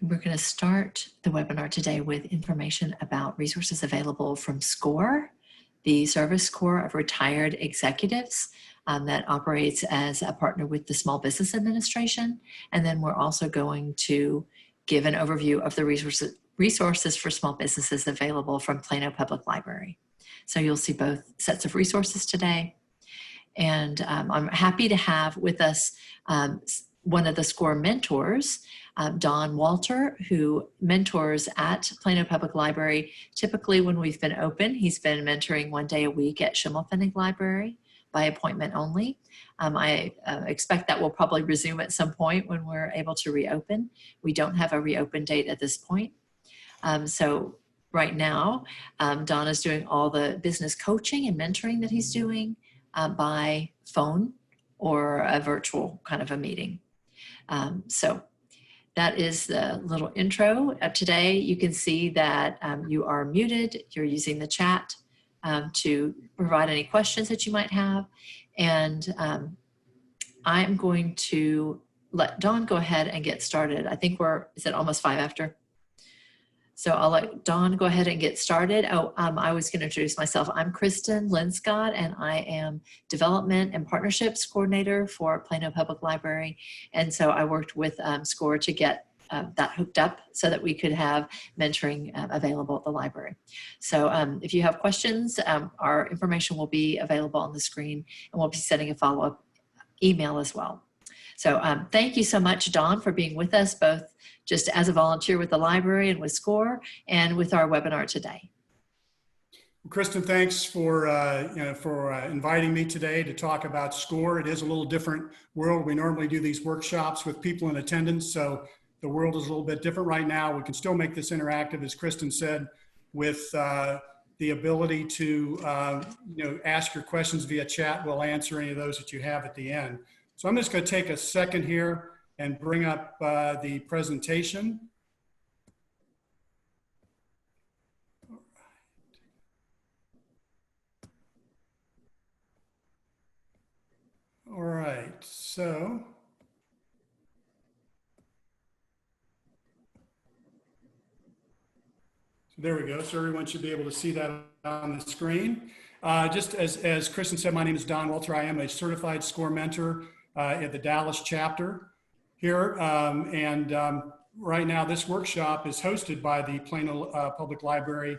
We're going to start the webinar today with information about resources available from SCORE, the Service Corps of Retired Executives that operates as a partner with the Small Business Administration. And then we're also going to give an overview of the resources for small businesses available from Plano Public Library. So you'll see both sets of resources today. And I'm happy to have with us one of the SCORE mentors, Don Walter, who mentors at Plano Public Library. Typically when we've been open, he's been mentoring 1 day a week at Schimmelpfennig Library by appointment only. I expect that will probably resume at some point when we're able to reopen. We don't have a reopen date at this point. So right now, Don is doing all the business coaching and mentoring that he's doing by phone or a virtual kind of a meeting. So that is the little intro. Today, you can see that you are muted. You're using the chat to provide any questions that you might have. And I'm going to let Dawn go ahead and get started. I think is it almost 5 after? So I'll let Dawn go ahead and get started. I was going to introduce myself. I'm Kristen Linscott, and I am Development and Partnerships Coordinator for Plano Public Library. And so I worked with SCORE to get that hooked up so that we could have mentoring available at the library. So if you have questions, our information will be available on the screen, and we'll be sending a follow-up email as well. So thank you so much, Dawn, for being with us, both just as a volunteer with the library and with SCORE and with our webinar today. Well, Kristen, thanks for inviting me today to talk about SCORE. It is a little different world. We normally do these workshops with people in attendance, so the world is a little bit different right now. We can still make this interactive, as Kristen said, with the ability to ask your questions via chat. We'll answer any of those that you have at the end. So I'm just going to take a second here and bring up the presentation. All right, so there we go. So everyone should be able to see that on the screen. Just as Kristen said, my name is Don Walter. I am a certified SCORE mentor at the Dallas chapter here. Right now, this workshop is hosted by the Plano Public Library.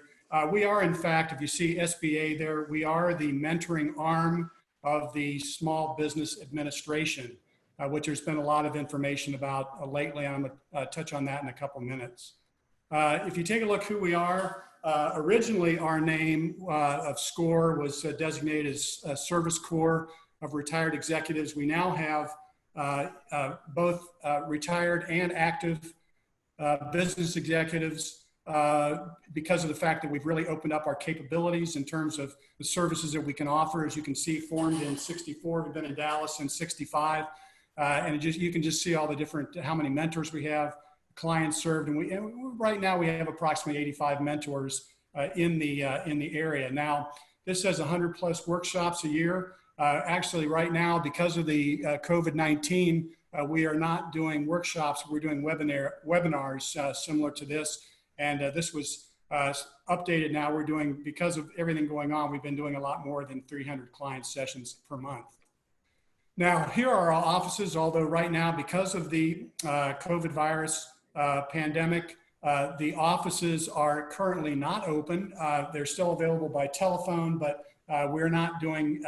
We are, in fact, if you see SBA there, we are the mentoring arm of the Small Business Administration, which there's been a lot of information about lately. I'm going to touch on that in a couple minutes. If you take a look who we are, originally our name of SCORE was designated as Service Corps of Retired Executives. We now have both retired and active business executives because of the fact that we've really opened up our capabilities in terms of the services that we can offer. As you can see, formed in '64, we've been in Dallas since '65, and you can just see all the different, how many mentors we have, clients served, and right now we have approximately 85 mentors in the area. Now, this says 100+ workshops a year. Actually, right now, because of the COVID-19, we are not doing workshops. We're doing webinars similar to this. And this was updated now. We're doing, because of everything going on, we've been doing a lot more than 300 client sessions per month. Now, here are our offices, although right now, because of the COVID virus pandemic, the offices are currently not open. They're still available by telephone, but we're not doing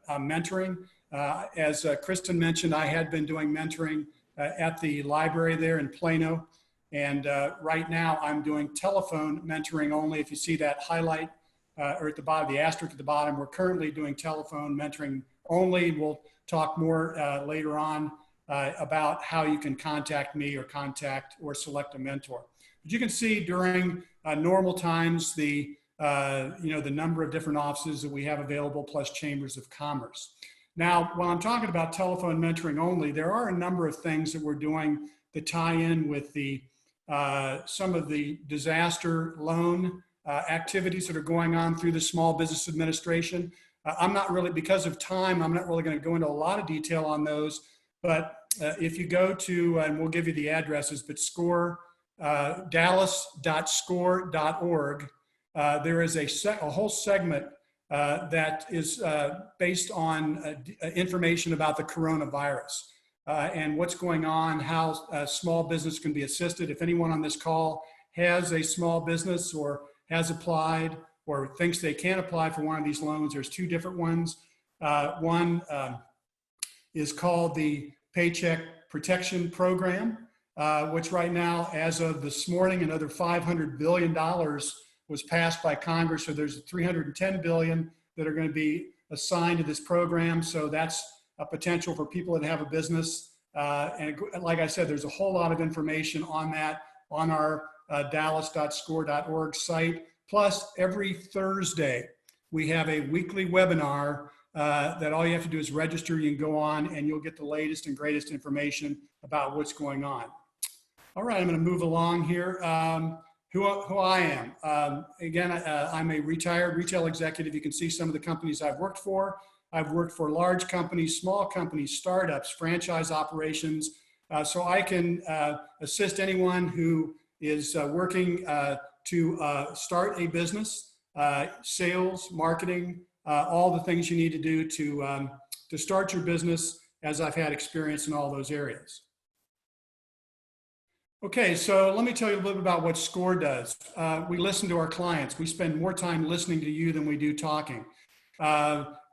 mentoring. As Kristen mentioned, I had been doing mentoring at the library there in Plano. And right now I'm doing telephone mentoring only. If you see that highlight or at the bottom, the asterisk at the bottom, we're currently doing telephone mentoring only. We'll talk more later on about how you can contact me or select a mentor. But you can see during normal times, the number of different offices that we have available, plus chambers of commerce. Now, while I'm talking about telephone mentoring only, there are a number of things that we're doing that tie in with the some of the disaster loan activities that are going on through the Small Business Administration. I'm not really, because of time, I'm not really going to go into a lot of detail on those, but if you go to, and we'll give you the addresses, but SCORE dallas.score.org, there is a whole segment that is based on information about the coronavirus and what's going on, how small business can be assisted. If anyone on this call has a small business or has applied or thinks they can apply for one of these loans, there's two different ones. One is called the Paycheck Protection Program, which right now, as of this morning, another $500 billion was passed by Congress. So there's $310 billion that are going to be assigned to this program. So that's a potential for people that have a business. And like I said, there's a whole lot of information on that on our dallas.score.org site. Plus, every Thursday, we have a weekly webinar that all you have to do is register. You can go on and you'll get the latest and greatest information about what's going on. All right, I'm going to move along here. Who I am. Again, I'm a retired retail executive. You can see some of the companies I've worked for. I've worked for large companies, small companies, startups, franchise operations. So I can assist anyone who is working to start a business, sales, marketing, all the things you need to do to start your business, as I've had experience in all those areas. Okay, so let me tell you a little bit about what SCORE does. We listen to our clients. We spend more time listening to you than we do talking.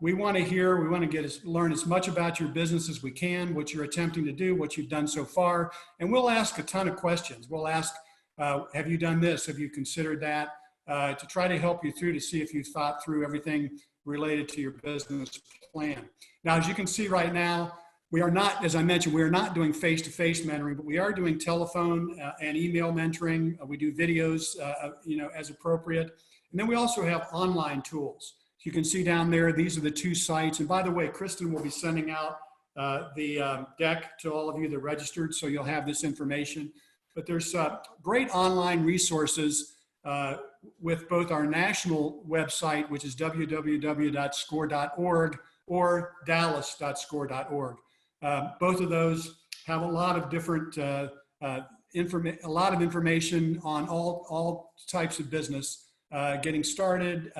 We want to hear, we want to learn as much about your business as we can, what you're attempting to do, what you've done so far, and we'll ask a ton of questions. We'll ask, have you done this? Have you considered that? To try to help you through to see if you've thought through everything related to your business plan. Now, as you can see right now, we are not, as I mentioned, we are not doing face-to-face mentoring, but we are doing telephone and email mentoring. We do videos, as appropriate. And then we also have online tools. You can see down there, these are the two sites. And by the way, Kristen will be sending out the deck to all of you that registered, so you'll have this information. But there's great online resources with both our national website, which is www.score.org, or dallas.score.org. Both of those have a lot of different information on all types of business, getting started,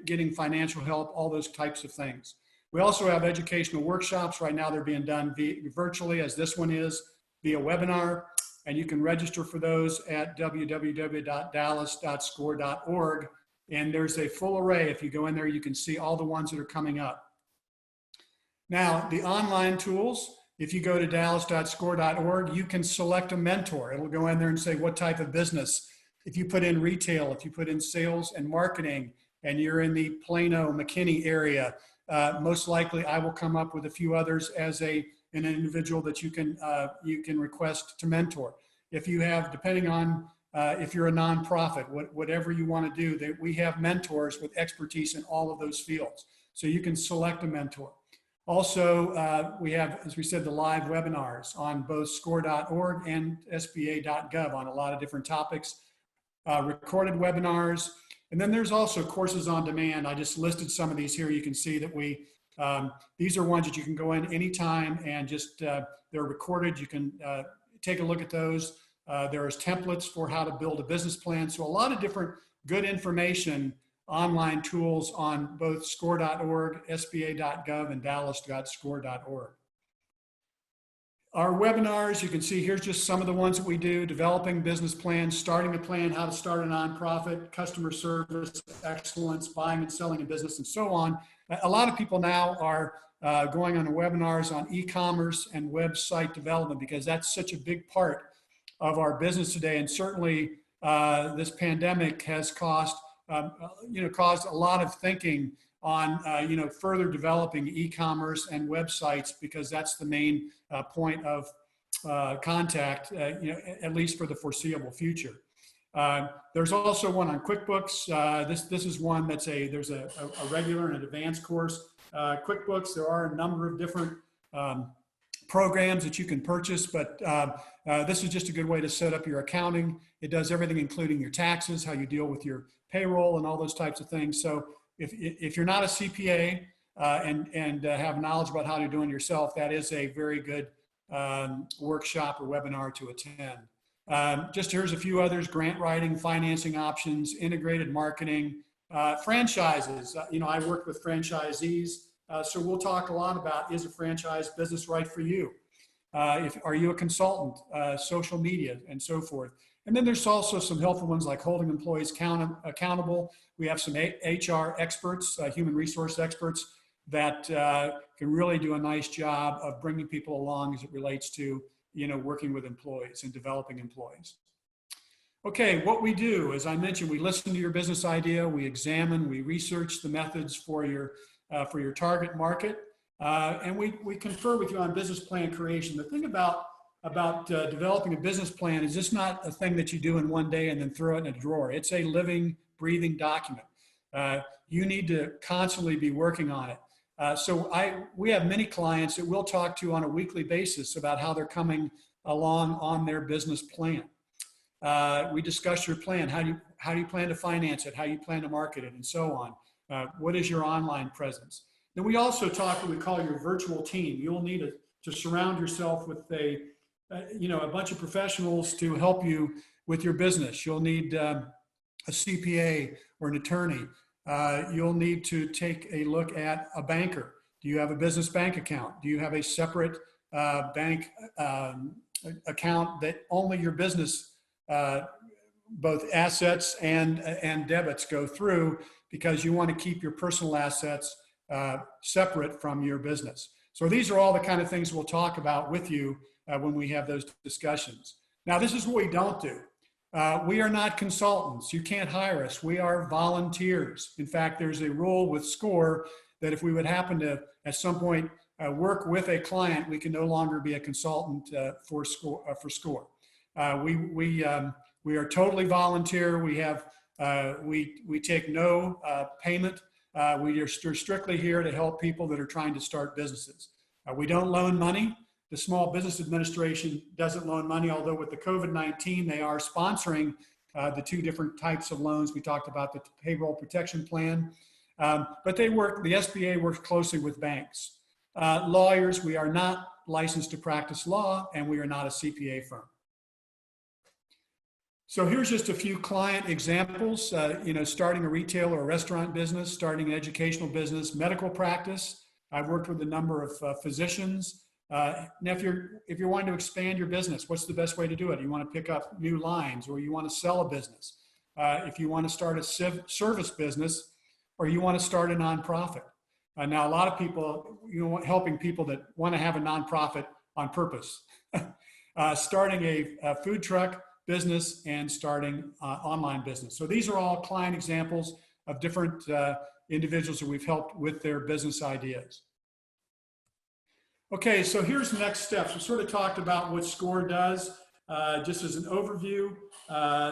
getting financial help, all those types of things. We also have educational workshops. Right now they're being done virtually, as this one is, via webinar, and you can register for those at www.dallas.score.org. And there's a full array. If you go in there, you can see all the ones that are coming up. Now, the online tools, if you go to dallas.score.org, you can select a mentor. It'll go in there and say what type of business. If you put in retail, if you put in sales and marketing, and you're in the Plano, McKinney area, most likely I will come up with a few others as an individual that you can request to mentor. If you have, depending on if you're a nonprofit, whatever you want to do, we have mentors with expertise in all of those fields. So you can select a mentor. Also, we have, as we said, the live webinars on both score.org and sba.gov on a lot of different topics, recorded webinars. And then there's also courses on demand. I just listed some of these here. You can see that these are ones that you can go in anytime and just, they're recorded. You can take a look at those. There's templates for how to build a business plan. So a lot of different good information, online tools on both score.org, sba.gov, and dallas.score.org. Our webinars, you can see here's just some of the ones that we do: developing business plans, starting a plan, how to start a nonprofit, customer service, excellence, buying and selling a business, and so on. A lot of people now are going on webinars on e-commerce and website development because that's such a big part of our business today. And certainly this pandemic has caused a lot of thinking on further developing e-commerce and websites, because that's the main point of contact, at least for the foreseeable future. There's also one on QuickBooks. This is one that's there's a regular and an advanced course. QuickBooks, there are a number of different programs that you can purchase, but this is just a good way to set up your accounting. It does everything, including your taxes, how you deal with your payroll, and all those types of things. So if you're not a CPA and have knowledge about how to do it yourself, that is a very good workshop or webinar to attend. Just here's a few others: grant writing, financing options, integrated marketing, franchises. I work with franchisees, so we'll talk a lot about, is a franchise business right for you? Are you a consultant, social media, and so forth. And then there's also some helpful ones like holding employees accountable. We have some HR experts, human resource experts that can really do a nice job of bringing people along as it relates to working with employees and developing employees. Okay, what we do, as I mentioned, we listen to your business idea, we examine, we research the methods for your target market, and we confer with you on business plan creation. The thing about developing a business plan is just not a thing that you do in one day and then throw it in a drawer. It's a living, breathing document. You need to constantly be working on it. So we have many clients that we'll talk to on a weekly basis about how they're coming along on their business plan. We discuss your plan. How do you plan to finance it? How do you plan to market it, and so on? What is your online presence? Then we also talk what we call your virtual team. You'll need to surround yourself with a bunch of professionals to help you with your business. You'll need a CPA or an attorney. You'll need to take a look at a banker. Do you have a business bank account? Do you have a separate bank account that only your business, both assets and debits go through, because you want to keep your personal assets separate from your business? So these are all the kind of things we'll talk about with you when we have those discussions. Now, this is what we don't do. We are not consultants. You can't hire us. We are volunteers. In fact, there's a rule with SCORE that if we would happen to, at some point, work with a client, we can no longer be a consultant for SCORE. We are totally volunteer. We take no payment. We are strictly here to help people that are trying to start businesses. We don't loan money. The Small Business Administration doesn't loan money, although with the COVID-19, they are sponsoring the two different types of loans. We talked about the payroll protection plan, but the SBA works closely with banks. Lawyers, we are not licensed to practice law, and we are not a CPA firm. So here's just a few client examples, starting a retail or a restaurant business, starting an educational business, medical practice. I've worked with a number of physicians. Now, if you're wanting to expand your business, what's the best way to do it? You want to pick up new lines, or you want to sell a business. If you want to start a service business, or you want to start a nonprofit. Now, a lot of people, helping people that want to have a nonprofit on purpose. Starting a food truck business and starting online business. So these are all client examples of different individuals that we've helped with their business ideas. Okay, so here's the next steps. We sort of talked about what SCORE does, just as an overview.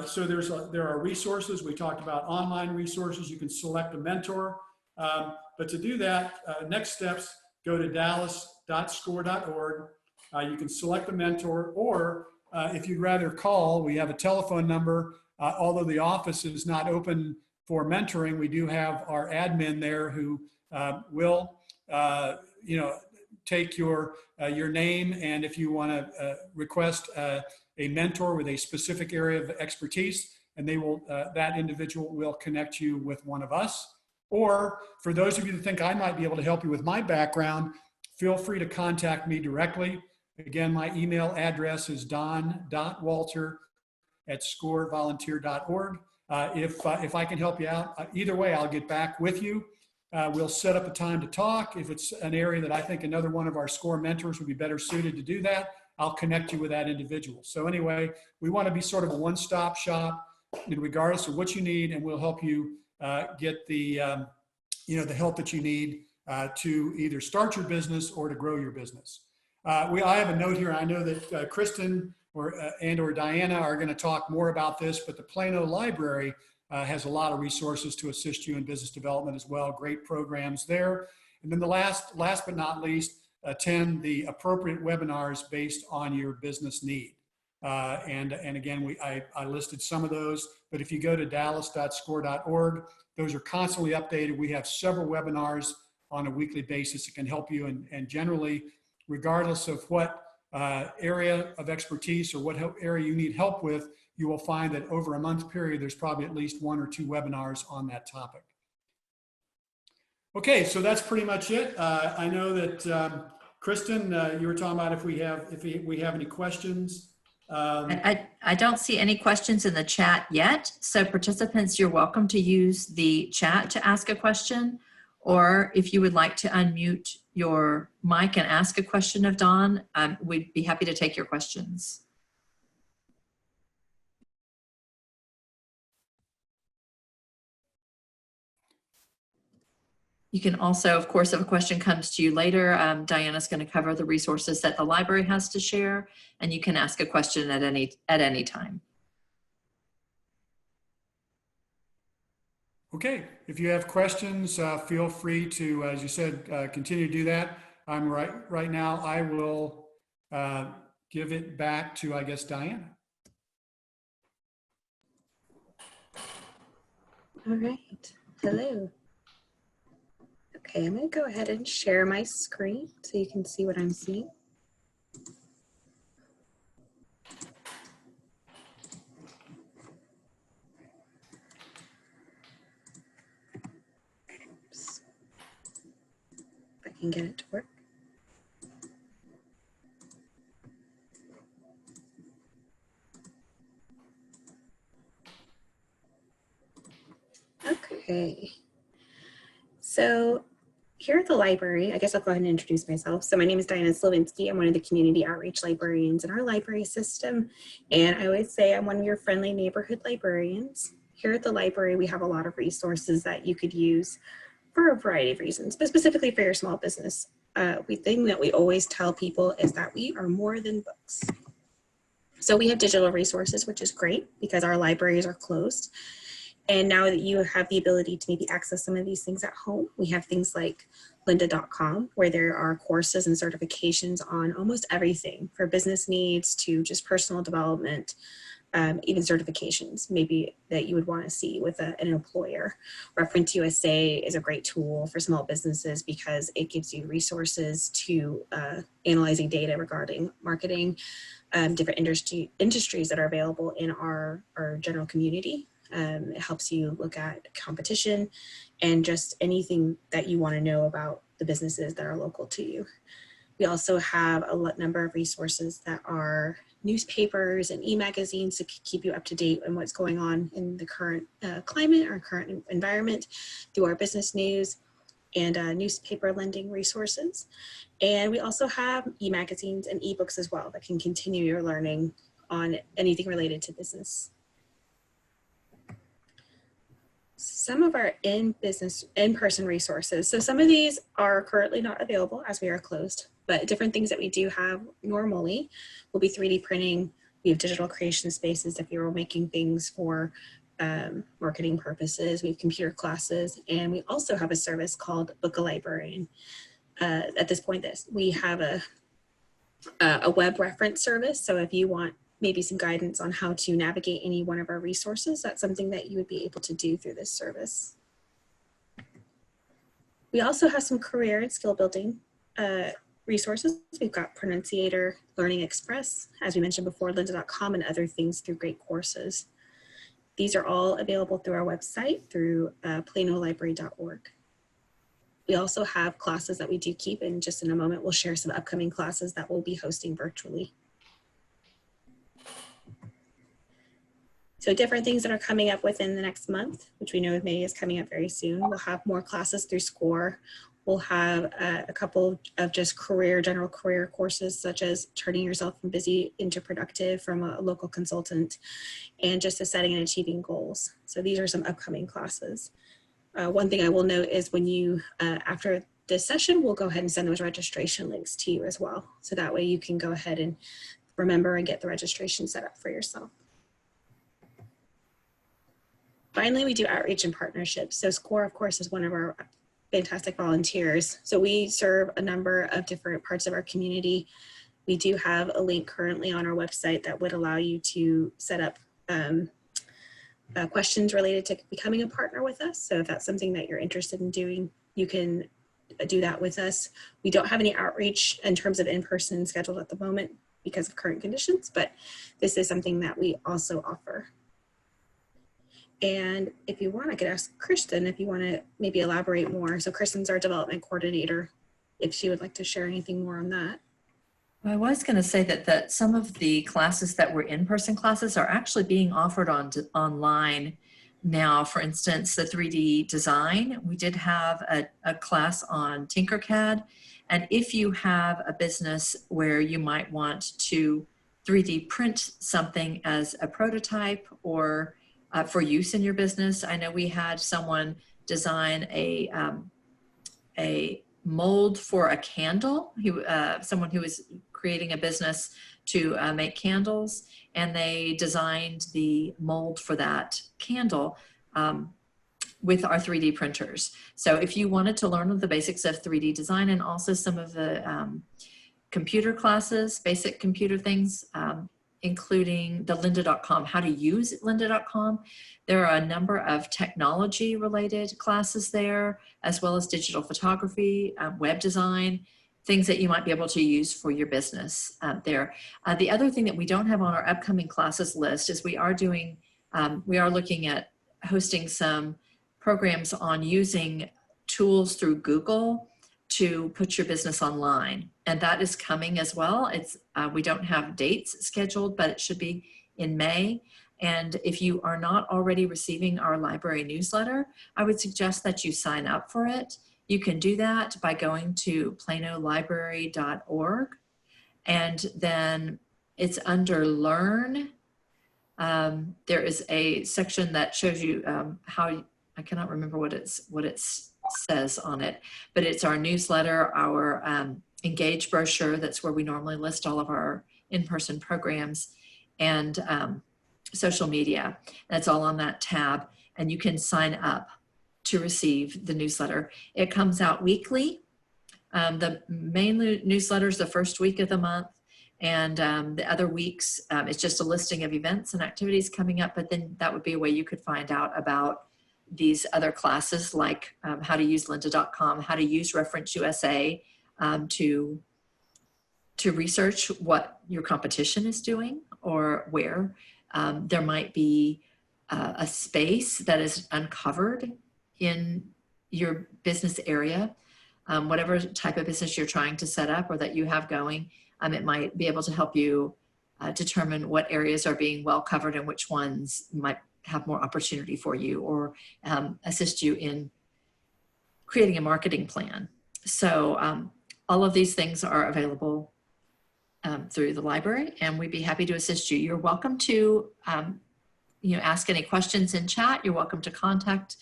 So there are resources. We talked about online resources. You can select a mentor. But to do that, next steps, go to dallas.score.org. You can select a mentor, or if you'd rather call, we have a telephone number. Although the office is not open for mentoring, we do have our admin there who will, take your name, and if you want to request a mentor with a specific area of expertise, and that individual will connect you with one of us. Or for those of you that think I might be able to help you with my background, feel free to contact me directly. Again, my email address is don.walter@scorevolunteer.org. If I can help you out, either way, I'll get back with you. We'll set up a time to talk. If it's an area that I think another one of our SCORE mentors would be better suited to do that, I'll connect you with that individual. So anyway, we want to be sort of a one-stop shop, regardless of what you need, and we'll help you get the help that you need to either start your business or to grow your business. I have a note here. I know that Kristen or Diana are going to talk more about this, but the Plano Library has a lot of resources to assist you in business development as well. Great programs there. And then the last but not least, attend the appropriate webinars based on your business need. And again, I listed some of those, but if you go to dallas.score.org, those are constantly updated. We have several webinars on a weekly basis that can help you, and generally, regardless of what area of expertise or what area you need help with, you will find that over a month period, there's probably at least 1 or 2 webinars on that topic. Okay, so that's pretty much it. I know that Kristen, you were talking about if we have any questions. I don't see any questions in the chat yet. So participants, you're welcome to use the chat to ask a question, or if you would like to unmute your mic and ask a question of Dawn, we'd be happy to take your questions. You can also, of course, if a question comes to you later, Diana's going to cover the resources that the library has to share, and you can ask a question at any time. Okay, if you have questions, feel free to, as you said, continue to do that. I'm right now, I will give it back to, I guess, Diana. All right, hello. Okay, I'm gonna go ahead and share my screen so you can see what I'm seeing. Oops. If I can get it to work. Okay, so here at the library, I guess I'll go ahead and introduce myself. So my name is Diana Slavinsky. I'm one of the community outreach librarians in our library system. And I always say I'm one of your friendly neighborhood librarians. Here at the library, we have a lot of resources that you could use for a variety of reasons, but specifically for your small business. The thing that we always tell people is that we are more than books. So we have digital resources, which is great because our libraries are closed. And now that you have the ability to maybe access some of these things at home, we have things like lynda.com, where there are courses and certifications on almost everything for business needs to just personal development, even certifications maybe that you would want to see with an employer. Reference USA is a great tool for small businesses because it gives you resources to analyzing data regarding marketing, different industries that are available in our general community. It helps you look at competition and just anything that you want to know about the businesses that are local to you. We also have a number of resources that are newspapers and e-magazines to keep you up to date on what's going on in the current climate or current environment through our business news and newspaper lending resources. And we also have e-magazines and ebooks as well that can continue your learning on anything related to business. Some of our in-person resources. So some of these are currently not available as we are closed, but different things that we do have normally will be 3D printing. We have digital creation spaces if you're making things for marketing purposes. We have computer classes, and we also have a service called Book a Librarian. At this point, we have a web reference service. So if you want maybe some guidance on how to navigate any one of our resources, that's something that you would be able to do through this service. We also have some career and skill building resources. We've got Pronunciator, Learning Express, as we mentioned before, lynda.com, and other things through great courses. These are all available through our website, through planolibrary.org. We also have classes that we do keep, and just in a moment, we'll share some upcoming classes that we'll be hosting virtually. So different things that are coming up within the next month, which we know May is coming up very soon. We'll have more classes through SCORE. We'll have a couple of just general career courses, such as turning yourself from busy into productive from a local consultant, and just setting and achieving goals. So these are some upcoming classes. One thing I will note is when you, after this session, we'll go ahead and send those registration links to you as well. So that way you can go ahead and remember and get the registration set up for yourself. Finally, we do outreach and partnerships. So SCORE, of course, is one of our fantastic volunteers. So we serve a number of different parts of our community. We do have a link currently on our website that would allow you to set up questions related to becoming a partner with us. So if that's something that you're interested in doing, you can do that with us. We don't have any outreach in terms of in-person scheduled at the moment because of current conditions, but this is something that we also offer. And if you want, I could ask Kristen if you want to maybe elaborate more. So Kristen's our development coordinator, if she would like to share anything more on that. I was going to say that some of the classes that were in-person classes are actually being offered online now. For instance, the 3D design, we did have a class on Tinkercad. And if you have a business where you might want to 3D print something as a prototype or for use in your business, I know we had someone design a mold for a candle. Someone who was creating a business to make candles, and they designed the mold for that candle with our 3D printers. So if you wanted to learn the basics of 3D design and also some of the computer classes, basic computer things, including the lynda.com, how to use lynda.com. There are a number of technology related classes there, as well as digital photography, web design, things that you might be able to use for your business there. The other thing that we don't have on our upcoming classes list is we are looking at hosting some programs on using tools through Google to put your business online, and that is coming as well. We don't have dates scheduled, but it should be in May. And if you are not already receiving our library newsletter, I would suggest that you sign up for it. You can do that by going to planolibrary.org, and then it's under Learn. There is a section that shows you how, I cannot remember what it says on it, but it's our newsletter, our Engage brochure. That's where we normally list all of our in-person programs, and social media. That's all on that tab, and you can sign up to receive the newsletter. It comes out weekly. The main newsletter is the first week of the month, and the other weeks it's just a listing of events and activities coming up, but then that would be a way you could find out about these other classes, like how to use lynda.com, how to use Reference USA to research what your competition is doing, or where there might be a space that is uncovered in your business area, whatever type of business you're trying to set up or that you have going. It might be able to help you determine what areas are being well covered and which ones might have more opportunity for you, or assist you in creating a marketing plan. So all of these things are available through the library, and we'd be happy to assist you. You're welcome to ask any questions in chat. You're welcome to contact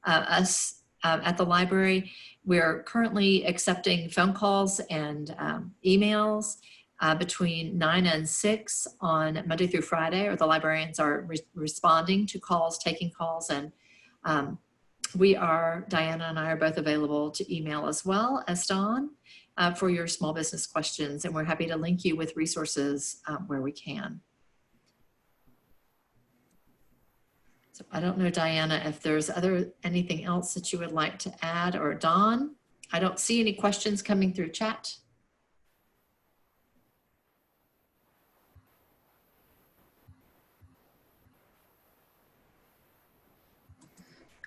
us at the library. We're currently accepting phone calls and emails between 9 and 6 on Monday through Friday, or the librarians are responding to calls, taking calls, and Diana and I are both available to email as well as Dawn for your small business questions, and we're happy to link you with resources where we can. So I don't know, Diana, if there's anything else that you would like to add, or Dawn. I don't see any questions coming through chat.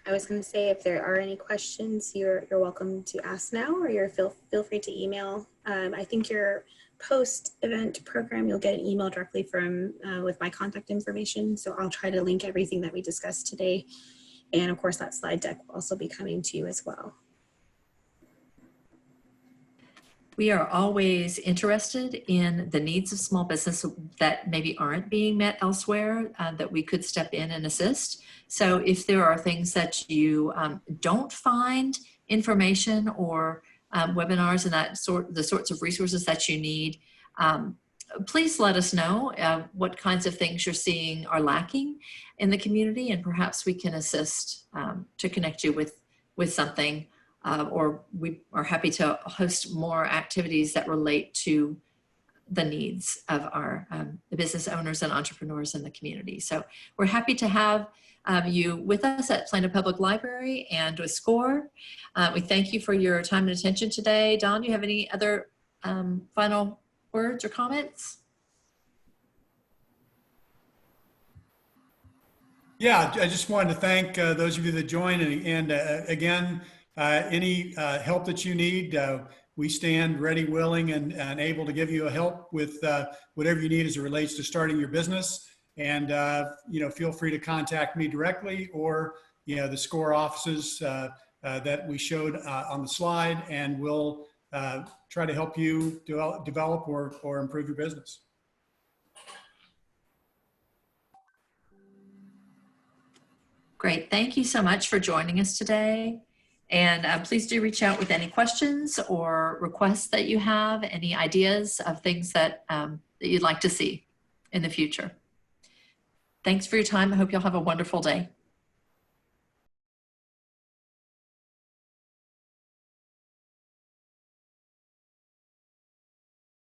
I was going to say, if there are any questions, you're welcome to ask now, or feel free to email. I think your post-event program, you'll get an email directly from with my contact information. So I'll try to link everything that we discussed today. And of course, that slide deck will also be coming to you as well. We are always interested in the needs of small business that maybe aren't being met elsewhere, that we could step in and assist. So if there are things that you don't find information or webinars and the sorts of resources that you need, please let us know what kinds of things you're seeing are lacking in the community, and perhaps we can assist to connect you with something. Or we are happy to host more activities that relate to the needs of our the business owners and entrepreneurs in the community. So we're happy to have you with us at Plano Public Library and with SCORE. We thank you for your time and attention today. Don, you have any other final words or comments? Yeah, I just wanted to thank those of you that joined, and again, any help that you need, we stand ready, willing, and able to give you a help with whatever you need as it relates to starting your business. And feel free to contact me directly, or the SCORE offices that we showed on the slide, and we'll try to help you develop or improve your business. Great. Thank you so much for joining us today. And please do reach out with any questions or requests that you have, any ideas of things that, that you'd like to see in the future. Thanks for your time. I hope you'll have a wonderful day.